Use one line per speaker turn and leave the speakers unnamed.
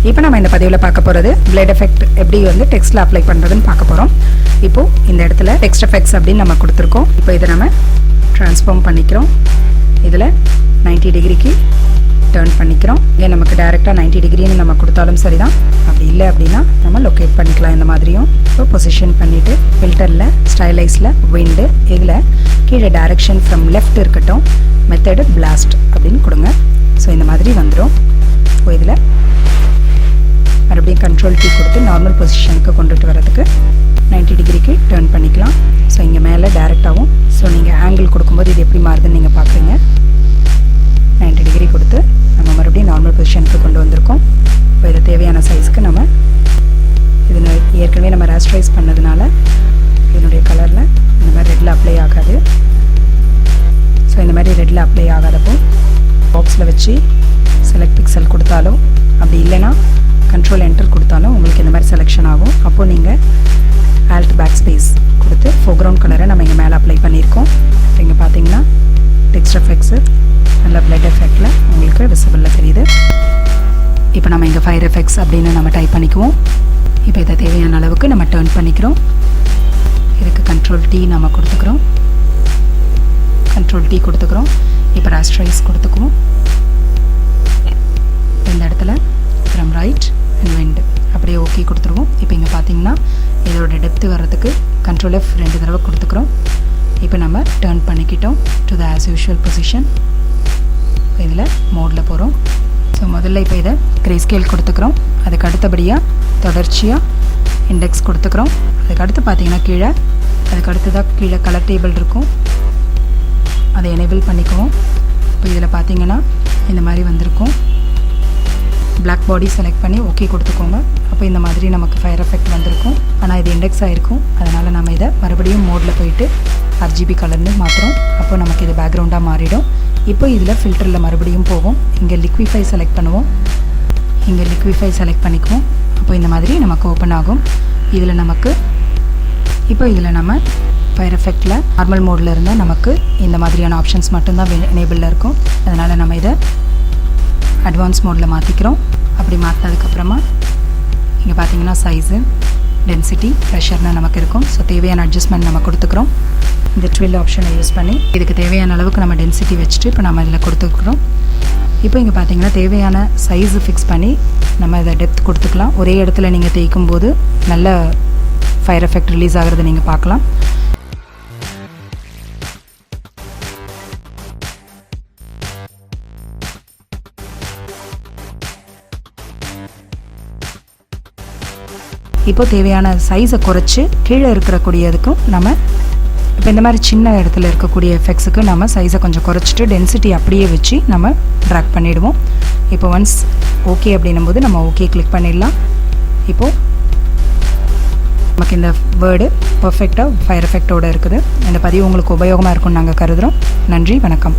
இப்போ நம்ம இந்த பதிவில் பார்க்க போகிறது பிளட் எஃபெக்ட் எப்படி வந்து டெக்ஸ்ட்டில் அப்ளை பண்ணுறதுன்னு பார்க்க போகிறோம். இப்போது இந்த இடத்துல டெக்ஸ்ட் எஃபெக்ட்ஸ் அப்படின்னு நம்ம கொடுத்துருக்கோம். இப்போ இதை நம்ம ட்ரான்ஸ்ஃபார்ம் பண்ணிக்கிறோம். இதில் 90 டிகிரிக்கு டர்ன் பண்ணிக்கிறோம். ஏன் நமக்கு டைரெக்டாக 90 டிகிரின்னு நம்ம கொடுத்தாலும் சரி தான். அப்படி இல்லை அப்படின்னா நம்ம லொக்கேட் பண்ணிக்கலாம் இந்த மாதிரியும். இப்போ பொசிஷன் பண்ணிவிட்டு ஃபில்டரில் ஸ்டைலைஸில் விண்டு இதில் கீழே டைரக்ஷன் ஃப்ரம் லெஃப்ட் இருக்கட்டும், மெத்தடு பிளாஸ்ட் அப்படின்னு கொடுங்க. ஸோ இந்த மாதிரி வந்துடும். இப்போ இதில் மறுபடியும் கண்ட்ரோல் கீ கொடுத்து நார்மல் பொசிஷனுக்கு கொண்டுட்டு வரதுக்கு 90 டிகிரிக்கு டர்ன் பண்ணிக்கலாம். ஸோ இங்கே மேலே டேரெக்டாகவும் ஸோ நீங்கள் ஆங்கிள் கொடுக்கும்போது இது எப்படி மாறுதுன்னு நீங்கள் பார்க்குறீங்க. 90 டிகிரி கொடுத்து நம்ம மறுபடியும் நார்மல் பொசிஷனுக்கு கொண்டு வந்திருக்கோம். இப்போ இது தேவையான சைஸ்க்கு நம்ம இது ஏற்கனவே நம்ம ராஸ்டரைஸ் பண்ணதுனால இதனுடைய கலரில் இந்த மாதிரி ரெட்டில் அப்ளை ஆகாது. ஸோ இந்த மாதிரி ரெட்டில் அப்ளை ஆகாதப்போ பாக்ஸில் வச்சு செலக்ட் பிக்சல் கொடுத்தாலும் அப்படி இல்லைன்னா கண்ட்ரோல் என்டர் கொடுத்தாலும் உங்களுக்கு இந்த மாதிரி செலெக்ஷன் ஆகும். அப்போது நீங்கள் ஆல்ட் பேக் ஸ்பேஸ் கொடுத்து ஃபோர்க்ரவுண்ட் கலரை நம்ம இங்கே மேலே அப்ளை பண்ணியிருக்கோம். இப்போ இங்கே பார்த்தீங்கன்னா டெக்ஸ்ட் எஃபெக்ட்ஸு நல்ல பிளட் எஃபெக்டில் உங்களுக்கு விசிபிளில் தெரியுது. இப்போ நம்ம இங்கே ஃபயர் எஃபெக்ட்ஸ் அப்படின்னு நம்ம டைப் பண்ணிக்குவோம். இப்போ இதை தேவையான அளவுக்கு நம்ம டர்ன் பண்ணிக்கிறோம். இதுக்கு கண்ட்ரோல் டி நம்ம கொடுத்துக்கிறோம். Control D கொடுத்துக்கிறோம். இப்போ ராஸ்டரைஸ் கொடுத்துக்குவோம். இந்த இடத்துல ஃப்ரம் ரைட் அண்ட் வெண்ட் அப்படியே ஓகே கொடுத்துருவோம். இப்போ இங்கே பார்த்தீங்கன்னா இதோட டெப்த்து வர்றதுக்கு கண்ட்ரோல் F 2 தடவை கொடுத்துக்கிறோம். இப்போ நம்ம டர்ன் பண்ணிக்கிட்டோம் to the as usual position. இதில் மோடில் போகிறோம். ஸோ முதல்ல இப்போ இதை கிரே ஸ்கேல் கொடுத்துக்கிறோம். அதுக்கு அடுத்தபடியாக தொடர்ச்சியாக இண்டெக்ஸ் கொடுத்துக்கிறோம். அதுக்கு அடுத்து பார்த்தீங்கன்னா கீழே அதுக்கு அடுத்ததாக கீழே கலர் டேபிள் இருக்கும், அதை எனேபிள் பண்ணிக்குவோம். இப்போ இதில் பார்த்தீங்கன்னா இந்த மாதிரி வந்திருக்கும். பிளாக் பாடி செலக்ட் பண்ணி ஓகே கொடுத்துக்கோங்க. அப்போ இந்த மாதிரி நமக்கு ஃபயர் எஃபெக்ட் வந்திருக்கும். ஆனால் இது இண்டெக்ஸ் ஆகிருக்கும். அதனால் நம்ம இதை மறுபடியும் மோடில் போயிட்டு RGB கலர்னு மாற்றுறோம். அப்போ நமக்கு இது பேக்ரவுண்டாக மாறிடும். இப்போ இதில் ஃபில்டரில் மறுபடியும் போகும். இங்கே லிக்விஃபை செலக்ட் பண்ணுவோம். இங்கே லிக்விஃபை செலக்ட் பண்ணிக்குவோம். அப்போ இந்த மாதிரி நமக்கு ஓப்பன் ஆகும். இதில் நமக்கு இப்போ இதில் நம்ம ஃபயர் எஃபெக்டில் நார்மல் மோடில் இருந்தால் நமக்கு இந்த மாதிரியான ஆப்ஷன்ஸ் மட்டும்தான் எனேபிளில் இருக்கும். அதனால் நம்ம இதை அட்வான்ஸ் மோடில் மாற்றிக்கிறோம். அப்படி மாற்றினதுக்கப்புறமா இங்கே பார்த்தீங்கன்னா சைஸு, டென்சிட்டி, ப்ரெஷர்னு நமக்கு இருக்கும். ஸோ தேவையான அட்ஜஸ்ட்மெண்ட் நம்ம கொடுத்துக்கிறோம். இந்த ட்வில் ஆப்ஷனை யூஸ் பண்ணி இதுக்கு தேவையான அளவுக்கு நம்ம டென்சிட்டி வச்சுட்டு இப்போ நம்ம இதில் கொடுத்துக்கிறோம். இப்போ இங்கே பார்த்தீங்கன்னா தேவையான சைஸு ஃபிக்ஸ் பண்ணி நம்ம இதை டெப்த் கொடுத்துக்கலாம். ஒரே இடத்துல நீங்கள் தேய்க்கும் போது நல்ல ஃபயர் எஃபெக்ட் ரிலீஸ் ஆகிறத நீங்கள் பார்க்கலாம். இப்போ தேவையான சைஸை குறைச்சி கீழே இருக்கக்கூடியதுக்கும் நம்ம இப்போ இந்த மாதிரி சின்ன இடத்துல இருக்கக்கூடிய எஃபெக்ட்ஸுக்கு நம்ம சைஸை கொஞ்சம் குறைச்சிட்டு டென்சிட்டி அப்படியே வச்சு நம்ம ட்ராக் பண்ணிவிடுவோம். இப்போ ஒன்ஸ் ஓகே அப்படின்னும் போது நம்ம ஓகே கிளிக் பண்ணிடலாம். இப்போது நமக்கு இந்த வேர்டு பர்ஃபெக்டாக ஃபயர் எஃபெக்டோடு இருக்குது. இந்த பதிவு உங்களுக்கு உபயோகமாக இருக்கும்னு நாங்கள் கருதுகிறோம். நன்றி, வணக்கம்.